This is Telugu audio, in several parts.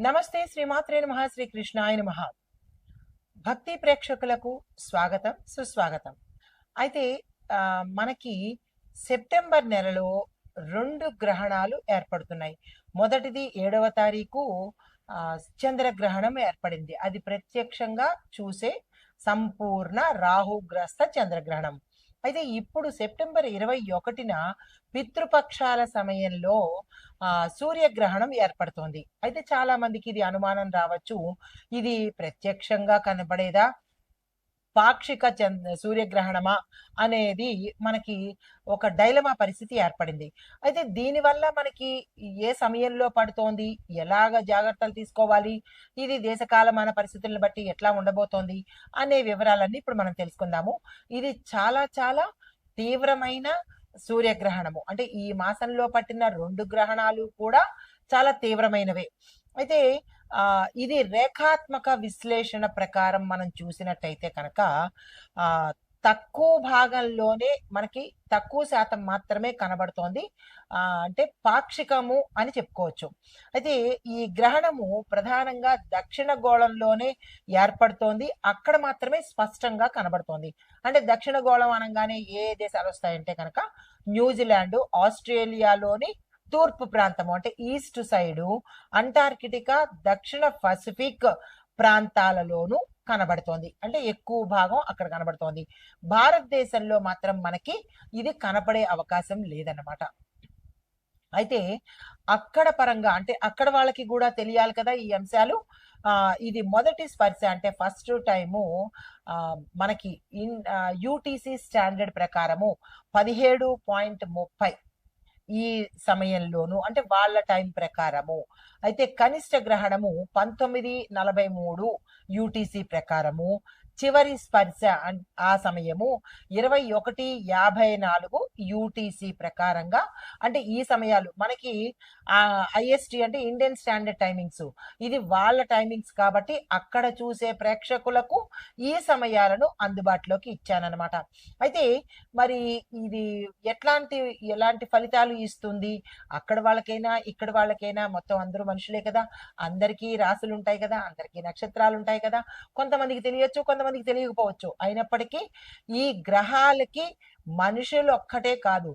నమస్తే శ్రీమాత్రే నమః శ్రీ కృష్ణాయ నమః. భక్తి ప్రేక్షకులకు స్వాగతం సుస్వాగతం. అయితే మనకి సెప్టెంబర్ నెలలో 2 గ్రహణాలు ఏర్పడుతున్నాయి. మొదటిది 7వ తారీఖు చంద్రగ్రహణం ఏర్పడింది. అది ప్రత్యక్షంగా చూసే సంపూర్ణ రాహుగ్రస్త చంద్రగ్రహణం. అయితే ఇప్పుడు సెప్టెంబర్ 21న పితృపక్షాల సమయంలో సూర్యగ్రహణం ఏర్పడుతోంది. అయితే చాలా మందికి ఇది అనుమానం రావచ్చు. ఇది ప్రత్యక్షంగా కనబడేదా, పాక్షిక సూర్యగ్రహణమా అనేది మనకి ఒక డైలమా పరిస్థితి ఏర్పడింది. అయితే దీనివల్ల మనకి ఏ సమయంలో పడుతోంది, ఎలాగ జాగ్రత్తలు తీసుకోవాలి, ఇది దేశకాలమాన పరిస్థితులను బట్టి ఎట్లా ఉండబోతోంది అనే వివరాలన్నీ ఇప్పుడు మనం తెలుసుకుందాము. ఇది చాలా చాలా తీవ్రమైన సూర్యగ్రహణము. అంటే ఈ మాసంలో పట్టిన 2 గ్రహణాలు కూడా చాలా తీవ్రమైనవే. అయితే ఇది రేఖాత్మక విశ్లేషణ ప్రకారం మనం చూసినట్టయితే కనుక తక్కువ భాగంలోనే మనకి తక్కువ శాతం మాత్రమే కనబడుతోంది. అంటే పాక్షికము అని చెప్పుకోవచ్చు. అయితే ఈ గ్రహణము ప్రధానంగా దక్షిణ గోళంలోనే ఏర్పడుతోంది. అక్కడ మాత్రమే స్పష్టంగా కనబడుతోంది. అంటే దక్షిణ గోళం అనగానే ఏ దేశాలు వస్తాయంటే కనుక న్యూజిలాండ్, ఆస్ట్రేలియాలోని తూర్పు ప్రాంతము అంటే ఈస్ట్ సైడు, అంటార్కిటికా, దక్షిణ పసిఫిక్ ప్రాంతాలలోనూ కనబడుతోంది. అంటే ఎక్కువ భాగం అక్కడ కనబడుతోంది. భారతదేశంలో మాత్రం మనకి ఇది కనపడే అవకాశం లేదన్నమాట. అయితే అక్కడ పరంగా అంటే అక్కడ వాళ్ళకి కూడా తెలియాలి కదా ఈ అంశాలు. ఇది మొదటి స్పర్శ అంటే ఫస్ట్ టైము మనకి యూటీసీ స్టాండర్డ్ ప్రకారము 17.30 ఈ సమయంలోను అంటే వాళ్ళ టైం ప్రకారము. అయితే కనిష్ట గ్రహణము 19:43 యూటీసీ ప్రకారము. చివరి స్పర్శ ఆ సమయము 21:54 యూటీసీ ప్రకారంగా. అంటే ఈ సమయాలు మనకి ఐఎస్టి అంటే ఇండియన్ స్టాండర్డ్ టైమింగ్స్, ఇది వాళ్ళ టైమింగ్స్ కాబట్టి అక్కడ చూసే ప్రేక్షకులకు ఈ సమయాలను అందుబాటులోకి ఇచ్చానన్నమాట. అయితే మరి ఇది ఎలాంటి ఫలితాలు ఇస్తుంది, అక్కడ వాళ్ళకైనా ఇక్కడ వాళ్ళకైనా మొత్తం అందరూ మనుషులే కదా, అందరికీ రాసులు ఉంటాయి కదా, అందరికీ నక్షత్రాలు ఉంటాయి కదా, కొంతమందికి తెలియచ్చు, కొంతమందికి తెలియకపోవచ్చు. అయినప్పటికీ ఈ గ్రహాలకి మనుషులు ఒక్కటే కాదు,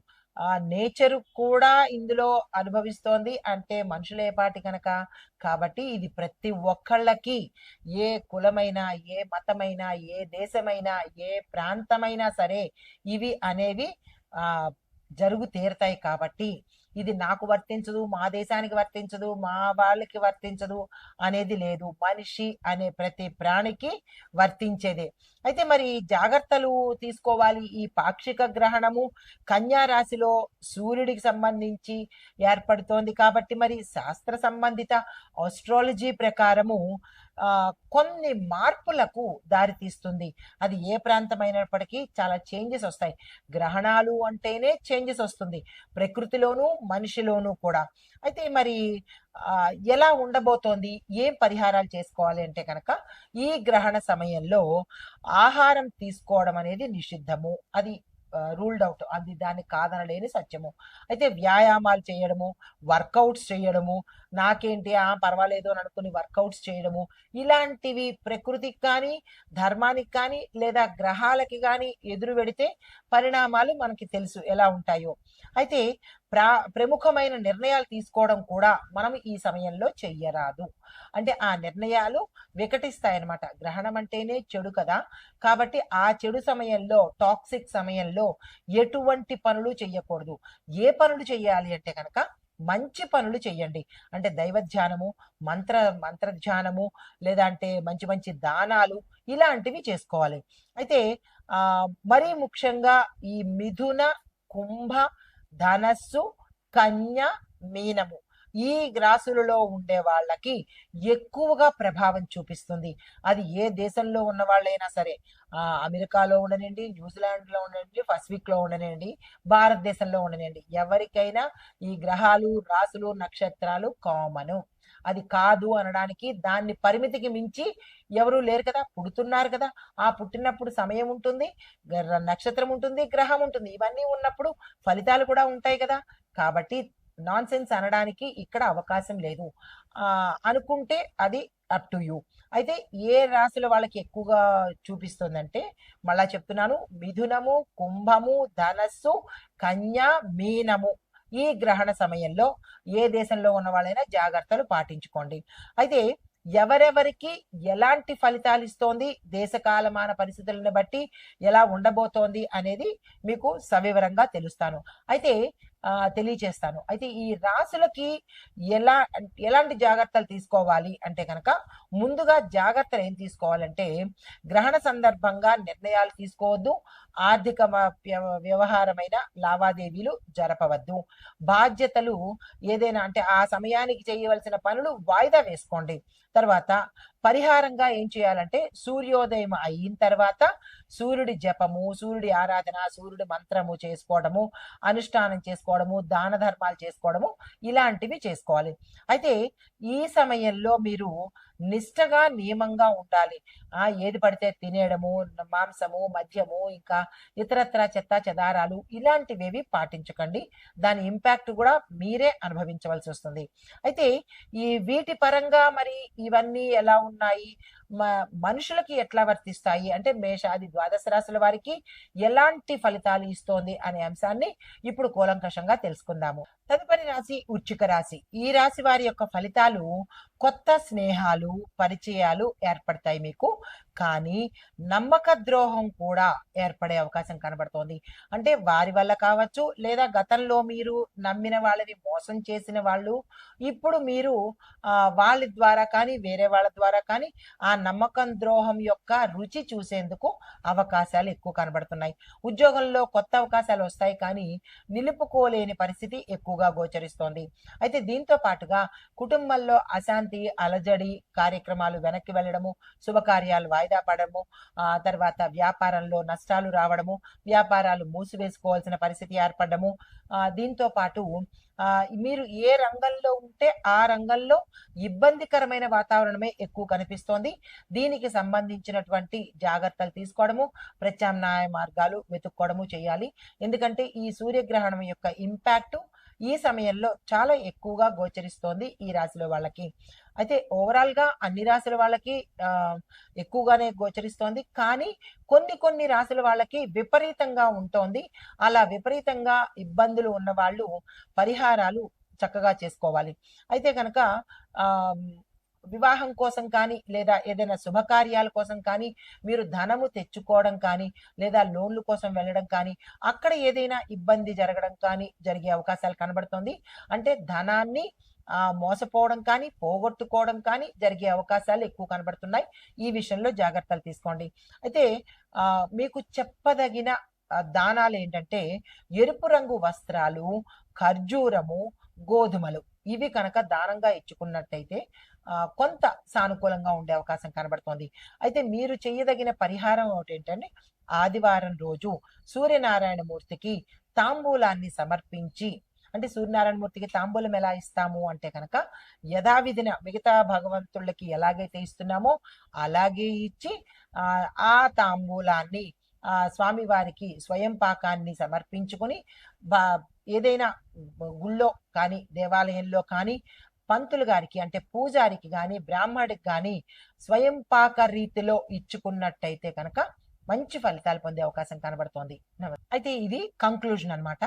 నేచర్ కూడా ఇందులో అనుభవిస్తోంది. అంటే మనుషులే పాటి కనుక, కాబట్టి ఇది ప్రతి ఒక్కళ్ళకి, ఏ కులమైనా, ఏ మతమైనా, ఏ దేశమైనా, ఏ ప్రాంతమైనా సరే ఇవి అనేవి జరుగు తీరుతాయి. కాబట్టి ఇది నాకు వర్తించదు, మా దేశానికి వర్తించదు, మా వాళ్ళకి వర్తించదు అనేది లేదు. మనిషి అనే ప్రతి ప్రాణికి వర్తించేదే. అయితే మరి జాగ్రత్తలు తీసుకోవాలి. ఈ పాక్షిక గ్రహణము కన్యా రాశిలో సూర్యుడికి సంబంధించి ఏర్పడుతోంది కాబట్టి మరి శాస్త్ర సంబంధిత ఆస్ట్రాలజీ ప్రకారము కొన్ని మార్పులకు దారితీస్తుంది. అది ఏ ప్రాంతమైనప్పటికీ చాలా చేంజెస్ వస్తాయి. గ్రహణాలు అంటేనే చేంజెస్ వస్తుంది, ప్రకృతిలోనూ మనిషిలోనూ కూడా. అయితే మరి ఎలా ఉండబోతోంది, ఏం పరిహారాలు చేసుకోవాలి అంటే కనుక ఈ గ్రహణ సమయంలో ఆహారం తీసుకోవడం అనేది నిషిద్ధము. అది రూల్డ్ అవుట్, అది దాన్ని కాదనలేని సత్యము. అయితే వ్యాయామాలు చేయడము, వర్కౌట్స్ చేయడము, నాకేంటి పర్వాలేదు అని అనుకుని వర్కౌట్స్ చేయడము, ఇలాంటివి ప్రకృతికి కానీ ధర్మానికి కానీ లేదా గ్రహాలకి కానీ ఎదురు పెడితే పరిణామాలు మనకి తెలుసు ఎలా ఉంటాయో. అయితే ప్రముఖమైన నిర్ణయాలు తీసుకోవడం కూడా మనం ఈ సమయంలో చెయ్యరాదు. అంటే ఆ నిర్ణయాలు వికటిస్తాయన్నమాట. గ్రహణం అంటేనే చెడు కదా, కాబట్టి ఆ చెడు సమయంలో, టాక్సిక్ సమయంలో ఎటువంటి పనులు చెయ్యకూడదు. ఏ పనులు చెయ్యాలి అంటే కనుక మంచి పనులు చెయ్యండి. అంటే దైవధ్యానము, మంత్రధ్యానము, లేదా అంటే మంచి మంచి దానాలు ఇలాంటివి చేసుకోవాలి. అయితే మరీ ముఖ్యంగా ఈ మిథున, కుంభ, ధనస్సు, కన్య, మీనము ఈ రాశులలో ఉండే వాళ్ళకి ఎక్కువగా ప్రభావం చూపిస్తుంది. అది ఏ దేశంలో ఉన్న వాళ్ళైనా సరే, అమెరికాలో ఉండనండి, న్యూజిలాండ్లో ఉండనండి, పసిఫిక్లో ఉండనండి, భారతదేశంలో ఉండనండి, ఎవరికైనా ఈ గ్రహాలు, రాశులు, నక్షత్రాలు కామను. అది కాదు అనడానికి దాన్ని పరిమితికి మించి ఎవరు లేరు కదా, పుడుతున్నారు కదా. ఆ పుట్టినప్పుడు సమయం ఉంటుంది, నక్షత్రం ఉంటుంది, గ్రహం ఉంటుంది, ఇవన్నీ ఉన్నప్పుడు ఫలితాలు కూడా ఉంటాయి కదా. కాబట్టి నాన్ సెన్స్ అనడానికి ఇక్కడ అవకాశం లేదు. అనుకుంటే అది అప్ టు యూ. అయితే ఏ రాశుల వాళ్ళకి ఎక్కువగా చూపిస్తుందంటే, మళ్ళా చెప్తున్నాను, మిథునము, కుంభము, ధనస్సు, కన్య, మీనము. ఈ గ్రహణ సమయంలో ఏ దేశంలో ఉన్న వాళ్ళైనా జాగ్రత్తలు పాటించుకోండి. అయితే ఎవరెవరికి ఎలాంటి ఫలితాలు ఇస్తోంది, దేశకాలమాన పరిస్థితులను బట్టి ఎలా ఉండబోతోంది అనేది మీకు సవివరంగా తెలియచేస్తాను. అయితే ఈ రాశులకి ఎలా ఎలాంటి జాగ్రత్తలు తీసుకోవాలి అంటే కనుక, ముందుగా జాగ్రత్తలు ఏం తీసుకోవాలంటే, గ్రహణ సందర్భంగా నిర్ణయాలు తీసుకోవద్దు, ఆర్థిక వ్యవహారమైన లావాదేవీలు జరపవద్దు, బాధ్యతలు ఏదైనా అంటే ఆ సమయానికి చేయవలసిన పనులు వాయిదా వేసుకోండి. తర్వాత పరిహారంగా ఏం చేయాలంటే, సూర్యోదయం అయిన తర్వాత సూర్యుడి జపము, సూర్యుడి ఆరాధన, సూర్యుడి మంత్రము చేసుకోవడము, అనుష్ఠానం చేసుకోవడము, దాన ధర్మాలు చేసుకోవడము, ఇలాంటివి చేసుకోవాలి. అయితే ఈ సమయంలో మీరు నిష్టగా నియమంగా ఉండాలి. ఏది పడితే తినేయడము, మాంసము, మద్యము, ఇంకా ఇతరత్ర చెత్త చెదారాలు ఇలాంటివేవి పాటించకండి. దాని ఇంపాక్ట్ కూడా మీరే అనుభవించవలసి వస్తుంది. అయితే ఈ వీటి పరంగా మరి ఇవన్నీ ఎలా ఉన్నాయి, మనుషులకి ఎట్లా వర్తిస్తాయి అంటే, మేషాది ద్వాదశ రాశుల వారికి ఎలాంటి ఫలితాలు ఇస్తోంది అనే అంశాన్ని ఇప్పుడు కూలంకషంగా తెలుసుకుందాము. తదుపరి రాశి వృశ్చిక రాశి. ఈ రాశి వారి యొక్క ఫలితాలు, కొత్త స్నేహాలు, పరిచయాలు ఏర్పడతాయి మీకు. కానీ నమ్మక ద్రోహం కూడా ఏర్పడే అవకాశం కనబడుతోంది. అంటే వారి వల్ల కావచ్చు, లేదా గతంలో మీరు నమ్మిన వాళ్ళని మోసం చేసిన వాళ్ళు ఇప్పుడు మీరు వాళ్ళ ద్వారా కానీ వేరే వాళ్ళ ద్వారా కానీ ఆ నమ్మకం ద్రోహం యొక్క రుచి చూసేందుకు అవకాశాలు ఎక్కువ కనబడుతున్నాయి. ఉద్యోగంలో కొత్త అవకాశాలు వస్తాయి, కానీ నిలుపుకోలేని పరిస్థితి ఎక్కువగా గోచరిస్తోంది. అయితే దీంతో పాటుగా కుటుంబంలో అశాంతి, అలజడి, కార్యక్రమాలు వెనక్కి వెళ్ళడము, శుభకార్యాలు వాయిదా పడము, తర్వాత వ్యాపారంలో నష్టాలు రావడము, వ్యాపారాలు మూసివేసుకోవాల్సిన పరిస్థితి ఏర్పడము, దీంతో పాటు మీరు ఏ రంగంలో ఉంటే ఆ రంగంలో ఇబ్బందికరమైన వాతావరణమే ఎక్కువ కనిపిస్తోంది. దీనికి సంబంధించినటువంటి జాగ్రత్తలు తీసుకోవడము, ప్రత్యామ్నాయ మార్గాలు వెతుక్కోవడము చేయాలి. ఎందుకంటే ఈ సూర్యగ్రహణం యొక్క ఇంపాక్ట్ ఈ సమయంలో చాలా ఎక్కువగా గోచరిస్తోంది ఈ రాశిలో వాళ్ళకి. అయితే ఓవరాల్ గా అన్ని రాశుల వాళ్ళకి ఎక్కువగానే గోచరిస్తోంది, కానీ కొన్ని రాశుల వాళ్ళకి విపరీతంగా ఉంటోంది. అలా విపరీతంగా ఇబ్బందులు ఉన్న వాళ్ళు పరిహారాలు చక్కగా చేసుకోవాలి. అయితే కనుక వివాహం కోసం కానీ, లేదా ఏదైనా శుభకార్యాల కోసం కానీ మీరు ధనము తెచ్చుకోవడం కానీ, లేదా లోన్లు కోసం వెళ్ళడం కానీ, అక్కడ ఏదైనా ఇబ్బంది జరగడం కానీ జరిగే అవకాశాలు కనబడుతుంది. అంటే ధనాన్ని మోసపోవడం కానీ, పోగొట్టుకోవడం కానీ జరిగే అవకాశాలు ఎక్కువ కనబడుతున్నాయి. ఈ విషయంలో జాగ్రత్తలు తీసుకోండి. అయితే మీకు చెప్పదగిన దానాలు ఏంటంటే, ఎరుపు రంగు వస్త్రాలు, ఖర్జూరము, గోధుమలు, ఇవి కనుక దానంగా ఇచ్చుకున్నట్టయితే కొంత సానుకూలంగా ఉండే అవకాశం కనబడుతోంది. అయితే మీరు చేయదగిన పరిహారం ఏంటంటే, ఆదివారం రోజు సూర్యనారాయణ మూర్తికి తాంబూలాన్ని సమర్పించి, అంటే సూర్యనారాయణ మూర్తికి తాంబూలం ఎలా ఇస్తాము అంటే కనుక, యథావిధిన మిగతా భగవంతుళ్ళకి ఎలాగైతే ఇస్తున్నామో అలాగే ఇచ్చి ఆ తాంబూలాన్ని స్వామివారికి స్వయం పాకాన్ని సమర్పించుకొని, ఏదైనా గుళ్ళో కానీ దేవాలయంలో కానీ పంతులు గారికి అంటే పూజారికి కానీ బ్రాహ్మడికి కానీ స్వయం పాక రీతిలో ఇచ్చుకున్నట్టయితే కనుక మంచి ఫలితాలు పొందే అవకాశం కనబడుతోంది. అయితే ఇది కంక్లూజన్ అనమాట.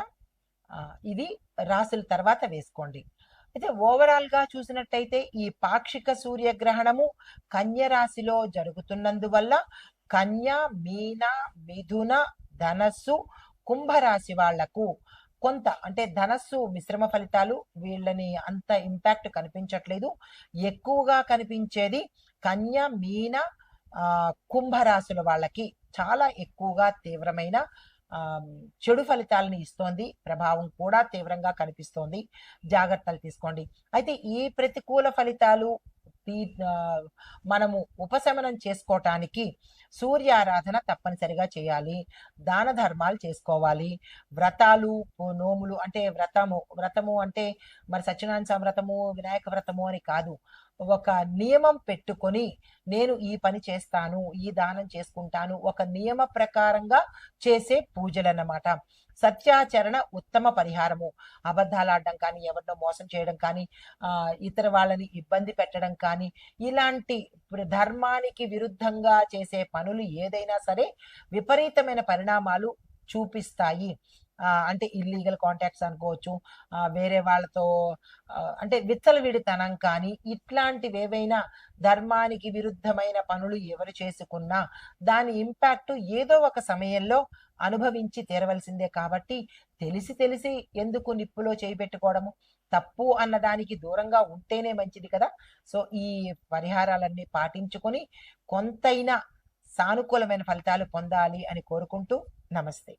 ఇది రాసుల తర్వాత వేసుకోండి. అయితే ఓవరాల్ గా చూసినట్టయితే ఈ పాక్షిక సూర్యగ్రహణము కన్య రాశిలో జరుగుతున్నందువల్ల కన్య, మీన, మిథున, ధనస్సు, కుంభరాశి వాళ్లకు కొంత, అంటే ధనస్సు మిశ్రమ ఫలితాలు, వీళ్ళని అంత ఇంపాక్ట్ కనిపించట్లేదు. ఎక్కువగా కనిపించేది కన్య, మీన, కుంభరాశుల వాళ్ళకి చాలా ఎక్కువగా తీవ్రమైన చెడు ఫలితాలను ఇస్తోంది. ప్రభావం కూడా తీవ్రంగా కనిపిస్తోంది. జాగ్రత్తలు తీసుకోండి. అయితే ఈ ప్రతికూల ఫలితాలు మనము ఉపశమనం చేసుకోవటానికి సూర్యారాధన తప్పనిసరిగా చేయాలి. దాన ధర్మాలు చేసుకోవాలి. వ్రతాలు, నోములు, అంటే వ్రతము అంటే మరి సత్యనారాయణ వ్రతము, వినాయక వ్రతము అని కాదు. ఒక నియమం పెట్టుకొని నేను ఈ పని చేస్తాను, ఈ దానం చేసుకుంటాను, ఒక నియమ ప్రకారంగా చేసే పూజలన్నమాట. సత్యాచరణ ఉత్తమ పరిహారము. అబద్ధాలాడడం కానీ, ఎవరినో మోసం చేయడం కానీ, ఇతర వాళ్ళని ఇబ్బంది పెట్టడం కానీ, ఇలాంటి ధర్మానికి విరుద్ధంగా చేసే పనులు ఏదైనా సరే విపరీతమైన పరిణామాలు చూపిస్తాయి. అంటే ఇల్లీగల్ కాంటాక్ట్స్ అనుకోవచ్చు, వేరే వాళ్ళతో అంటే విచ్చలవిడితనం కానీ, ఇట్లాంటివేవైనా ధర్మానికి విరుద్ధమైన పనులు ఎవరు చేసుకున్నా దాని ఇంపాక్ట్ ఏదో ఒక సమయంలో అనుభవించి తీరవలసిందే. కాబట్టి తెలిసి తెలిసి ఎందుకు నిప్పులో చేయి పెట్టుకోవడము? తప్పు అన్న దానికి దూరంగా ఉంటేనే మంచిది కదా! సో, ఈ పరిహారాలన్నీ పాటించుకొని కొంతైనా సానుకూలమైన ఫలితాలు పొందాలి అని కోరుకుంటూ నమస్తే.